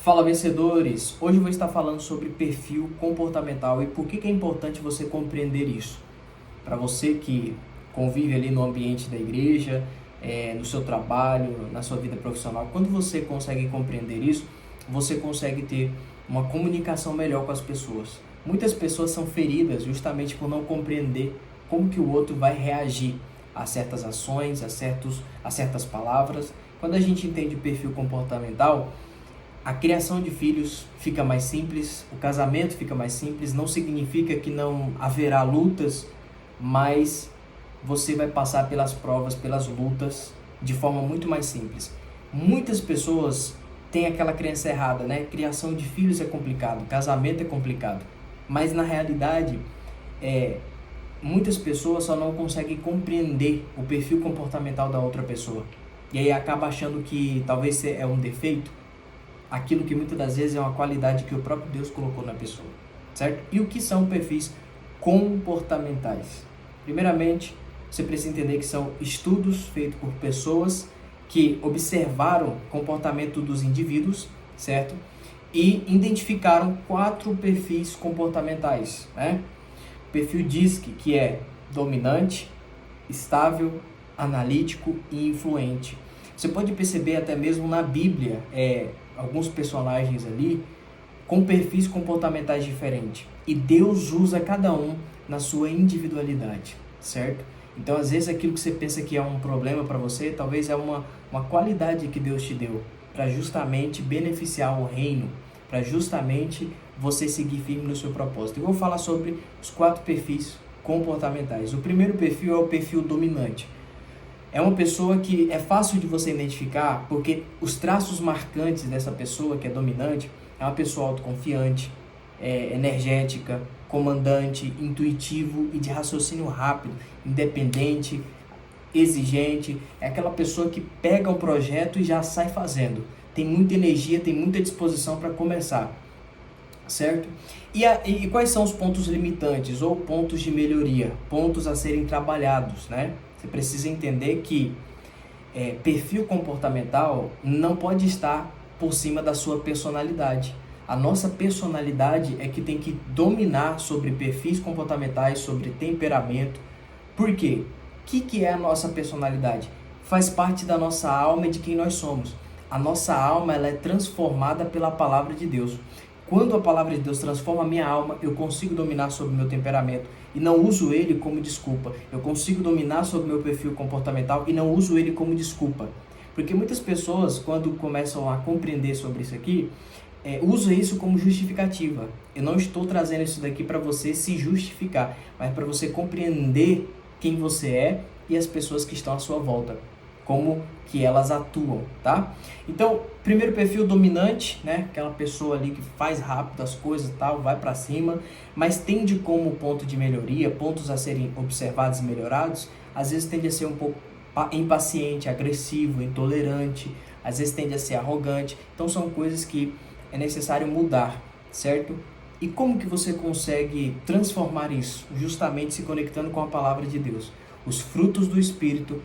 Fala, vencedores! Hoje eu vou estar falando sobre perfil comportamental e por que é importante você compreender isso. Para você que convive ali no ambiente da igreja, no seu trabalho, na sua vida profissional, quando você consegue compreender isso, você consegue ter uma comunicação melhor com as pessoas. Muitas pessoas são feridas justamente por não compreender como que o outro vai reagir a certas ações, a certas palavras. Quando a gente entende o perfil comportamental, a criação de filhos fica mais simples, o casamento fica mais simples, não significa que não haverá lutas, mas você vai passar pelas provas, pelas lutas, de forma muito mais simples. Muitas pessoas têm aquela crença errada, né? Criação de filhos é complicado, casamento é complicado, mas na realidade, muitas pessoas só não conseguem compreender o perfil comportamental da outra pessoa. E aí acaba achando que talvez é um defeito, aquilo que muitas das vezes é uma qualidade que o próprio Deus colocou na pessoa, certo? E o que são perfis comportamentais? Primeiramente, você precisa entender que são estudos feitos por pessoas que observaram o comportamento dos indivíduos, certo? E identificaram 4 perfis comportamentais, né? O perfil DISC, que é dominante, estável, analítico e influente. Você pode perceber até mesmo na Bíblia, alguns personagens ali com perfis comportamentais diferentes. E Deus usa cada um na sua individualidade, certo? Então, às vezes, aquilo que você pensa que é um problema para você, talvez é uma qualidade que Deus te deu para justamente beneficiar o reino, para justamente você seguir firme no seu propósito. Eu vou falar sobre os 4 perfis comportamentais. O primeiro perfil é o perfil dominante. É uma pessoa que é fácil de você identificar, porque os traços marcantes dessa pessoa que é dominante é uma pessoa autoconfiante, energética, comandante, intuitivo e de raciocínio rápido, independente, exigente. É aquela pessoa que pega um projeto e já sai fazendo. Tem muita energia, tem muita disposição para começar, certo? E quais são os pontos limitantes ou pontos de melhoria, pontos a serem trabalhados, né? Você precisa entender que perfil comportamental não pode estar por cima da sua personalidade. A nossa personalidade é que tem que dominar sobre perfis comportamentais, sobre temperamento. Por quê? O que é a nossa personalidade? Faz parte da nossa alma e de quem nós somos. A nossa alma ela é transformada pela palavra de Deus. Quando a palavra de Deus transforma a minha alma, eu consigo dominar sobre o meu temperamento e não uso ele como desculpa. Eu consigo dominar sobre o meu perfil comportamental e não uso ele como desculpa. Porque muitas pessoas, quando começam a compreender sobre isso aqui, usam isso como justificativa. Eu não estou trazendo isso daqui para você se justificar, mas para você compreender quem você é e as pessoas que estão à sua volta, como que elas atuam, tá? Então, primeiro perfil dominante, né? Aquela pessoa ali que faz rápido as coisas e tal, vai para cima, mas tende como ponto de melhoria, pontos a serem observados e melhorados, às vezes tende a ser um pouco impaciente, agressivo, intolerante, às vezes tende a ser arrogante. Então, são coisas que é necessário mudar, certo? E como que você consegue transformar isso? Justamente se conectando com a palavra de Deus. Os frutos do Espírito,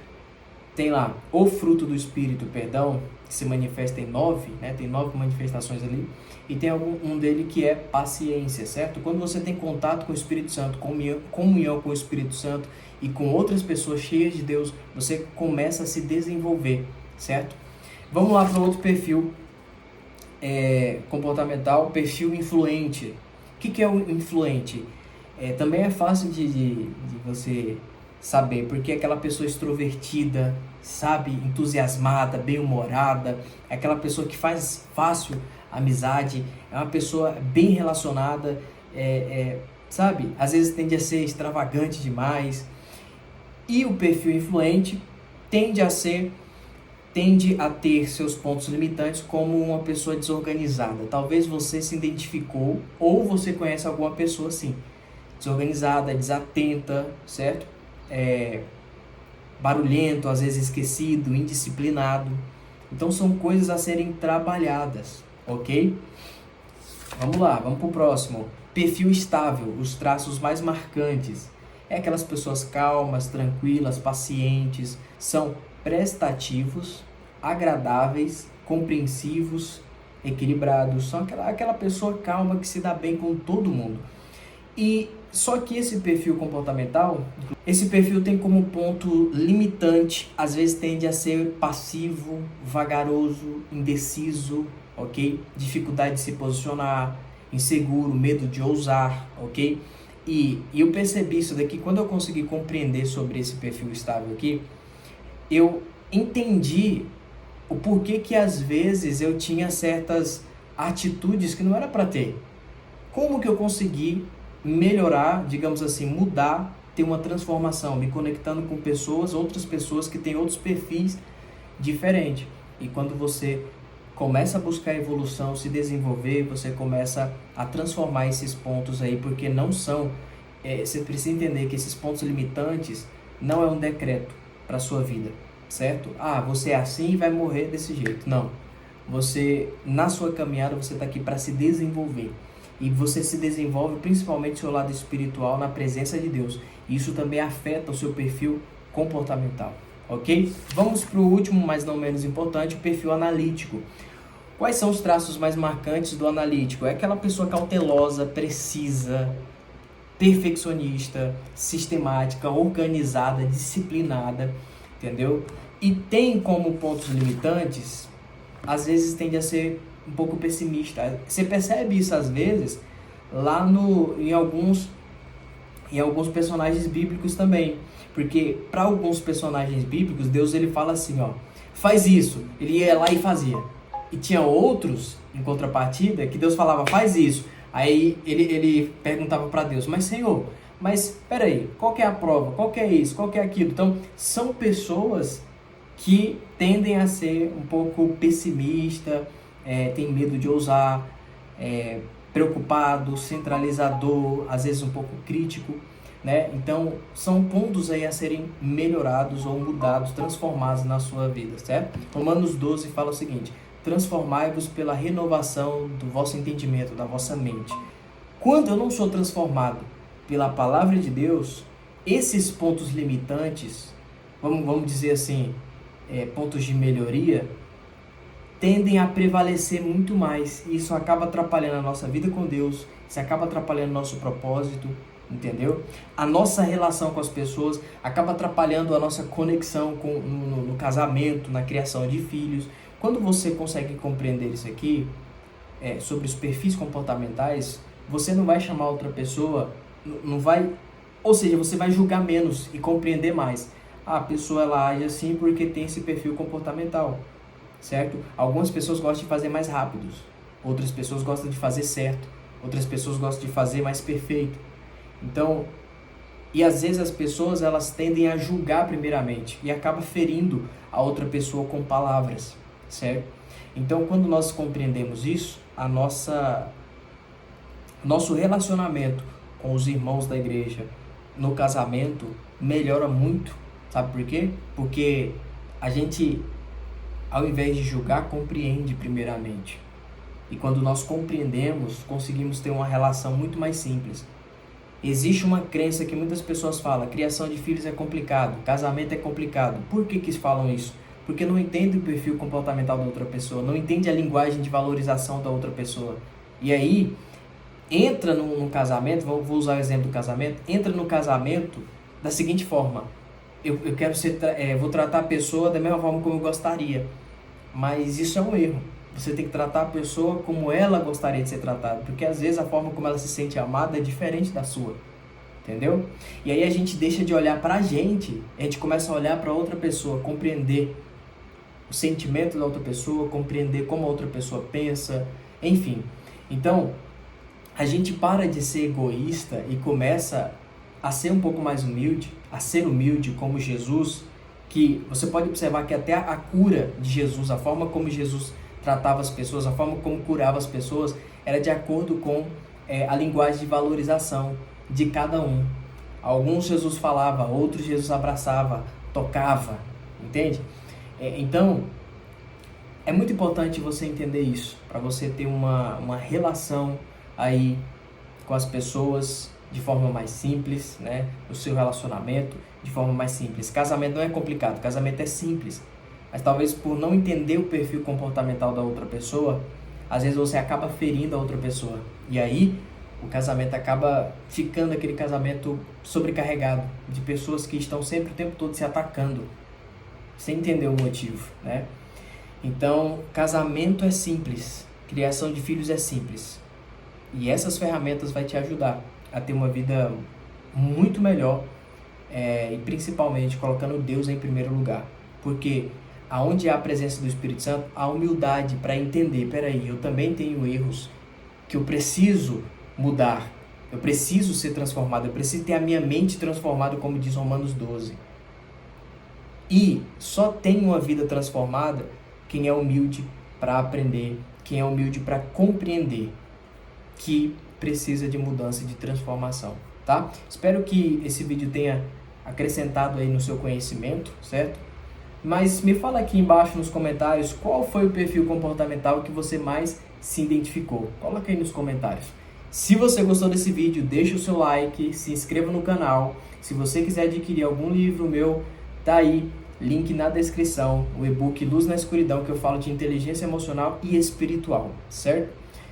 tem lá o fruto do Espírito, que se manifesta em 9, né? Tem 9 manifestações ali, e tem um dele que é paciência, certo? Quando você tem contato com o Espírito Santo, comunhão com o Espírito Santo e com outras pessoas cheias de Deus, você começa a se desenvolver, certo? Vamos lá para outro perfil comportamental, perfil influente. O que é o influente? Também é fácil de você saber, porque é aquela pessoa extrovertida, sabe, entusiasmada, bem-humorada, é aquela pessoa que faz fácil amizade, é uma pessoa bem relacionada, sabe, às vezes tende a ser extravagante demais. E o perfil influente tende a ter seus pontos limitantes como uma pessoa desorganizada. Talvez você se identificou ou você conhece alguma pessoa assim, desorganizada, desatenta, certo? Barulhento, às vezes esquecido, indisciplinado. Então são coisas a serem trabalhadas, ok? Vamos lá, vamos para o próximo. Perfil estável, os traços mais marcantes. É aquelas pessoas calmas, tranquilas, pacientes, são prestativos, agradáveis, compreensivos, equilibrados, são aquela pessoa calma que se dá bem com todo mundo. E só que esse perfil comportamental, esse perfil tem como ponto limitante, às vezes tende a ser passivo, vagaroso, indeciso, ok? Dificuldade de se posicionar, inseguro, medo de ousar, ok? E eu percebi isso daqui, quando eu consegui compreender sobre esse perfil estável aqui, eu entendi o porquê que às vezes eu tinha certas atitudes que não era para ter. Como que eu consegui melhorar, digamos assim, mudar, ter uma transformação, me conectando com pessoas, outras pessoas que têm outros perfis diferentes. E quando você começa a buscar evolução, se desenvolver, você começa a transformar esses pontos aí, porque não são, você precisa entender que esses pontos limitantes não é um decreto para a sua vida, certo? Ah, você é assim e vai morrer desse jeito. Não. Você, na sua caminhada, você está aqui para se desenvolver. E você se desenvolve principalmente o seu lado espiritual na presença de Deus. E isso também afeta o seu perfil comportamental, ok? Vamos para o último, mas não menos importante, o perfil analítico. Quais são os traços mais marcantes do analítico? É aquela pessoa cautelosa, precisa, perfeccionista, sistemática, organizada, disciplinada, entendeu? E tem como pontos limitantes, às vezes tende a ser um pouco pessimista. Você percebe isso às vezes lá em alguns personagens bíblicos também, porque para alguns personagens bíblicos Deus ele fala assim, ó, faz isso, ele ia lá e fazia. E tinha outros em contrapartida que Deus falava, faz isso. Aí ele perguntava para Deus, mas Senhor, mas peraí, qual que é a prova? Qual que é isso? Qual que é aquilo? Então são pessoas que tendem a ser um pouco pessimista, tem medo de ousar, preocupado, centralizador, às vezes um pouco crítico, né? Então, são pontos aí a serem melhorados ou mudados, transformados na sua vida, certo? Romanos 12 fala o seguinte, transformai-vos pela renovação do vosso entendimento, da vossa mente. Quando eu não sou transformado pela palavra de Deus, esses pontos limitantes, vamos dizer assim, pontos de melhoria, tendem a prevalecer muito mais. E isso acaba atrapalhando a nossa vida com Deus, isso acaba atrapalhando o nosso propósito, entendeu? A nossa relação com as pessoas acaba atrapalhando a nossa conexão no casamento, na criação de filhos. Quando você consegue compreender isso aqui, sobre os perfis comportamentais, você não vai chamar outra pessoa, não vai, ou seja, você vai julgar menos e compreender mais. A pessoa ela age assim porque tem esse perfil comportamental, certo? Algumas pessoas gostam de fazer mais rápidos, outras pessoas gostam de fazer certo, outras pessoas gostam de fazer mais perfeito. Então, e às vezes as pessoas elas tendem a julgar primeiramente e acaba ferindo a outra pessoa com palavras, certo? Então, quando nós compreendemos isso, nosso relacionamento com os irmãos da igreja no casamento melhora muito. Sabe por quê? Porque a gente, ao invés de julgar, compreende primeiramente. E quando nós compreendemos, conseguimos ter uma relação muito mais simples. Existe uma crença que muitas pessoas falam, criação de filhos é complicado, casamento é complicado. Por que falam isso? Porque não entendem o perfil comportamental da outra pessoa, não entendem a linguagem de valorização da outra pessoa. E aí, entra no casamento, vou usar o exemplo do casamento, entra no casamento da seguinte forma, eu quero vou tratar a pessoa da mesma forma como eu gostaria, mas isso é um erro. Você tem que tratar a pessoa como ela gostaria de ser tratada, porque às vezes a forma como ela se sente amada é diferente da sua, entendeu? E aí a gente deixa de olhar pra gente, a gente começa a olhar para outra pessoa, compreender o sentimento da outra pessoa, compreender como a outra pessoa pensa, enfim. Então, a gente para de ser egoísta e começa a ser um pouco mais humilde, a ser humilde como Jesus, que você pode observar que até a cura de Jesus, a forma como Jesus tratava as pessoas, a forma como curava as pessoas, era de acordo com a linguagem de valorização de cada um. Alguns Jesus falava, outros Jesus abraçava, tocava, entende? Então, é muito importante você entender isso, para você ter uma relação aí com as pessoas de forma mais simples, né? O seu relacionamento de forma mais simples. Casamento não é complicado, casamento é simples. Mas talvez por não entender o perfil comportamental da outra pessoa, às vezes você acaba ferindo a outra pessoa. E aí o casamento acaba ficando aquele casamento sobrecarregado de pessoas que estão sempre o tempo todo se atacando, sem entender o motivo, né? Então, casamento é simples, criação de filhos é simples. E essas ferramentas vai te ajudar a ter uma vida muito melhor, e principalmente colocando Deus em primeiro lugar. Porque aonde há a presença do Espírito Santo, há humildade para entender, peraí, eu também tenho erros que eu preciso mudar, eu preciso ser transformado, eu preciso ter a minha mente transformada, como diz Romanos 12. E só tem uma vida transformada quem é humilde para aprender, quem é humilde para compreender que precisa de mudança e de transformação, tá? Espero que esse vídeo tenha acrescentado aí no seu conhecimento, certo? Mas me fala aqui embaixo nos comentários qual foi o perfil comportamental que você mais se identificou. Coloca aí nos comentários. Se você gostou desse vídeo, deixa o seu like, se inscreva no canal. Se você quiser adquirir algum livro meu, tá aí, link na descrição, o e-book Luz na Escuridão, que eu falo de inteligência emocional e espiritual, certo?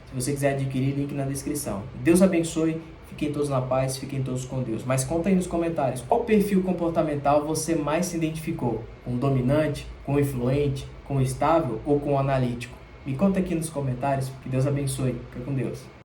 Se você quiser adquirir, link na descrição. Deus abençoe, fiquem todos na paz, fiquem todos com Deus. Mas conta aí nos comentários, qual perfil comportamental você mais se identificou? Com o dominante, com o influente, com o estável ou com o analítico? Me conta aqui nos comentários, que Deus abençoe. Fica com Deus.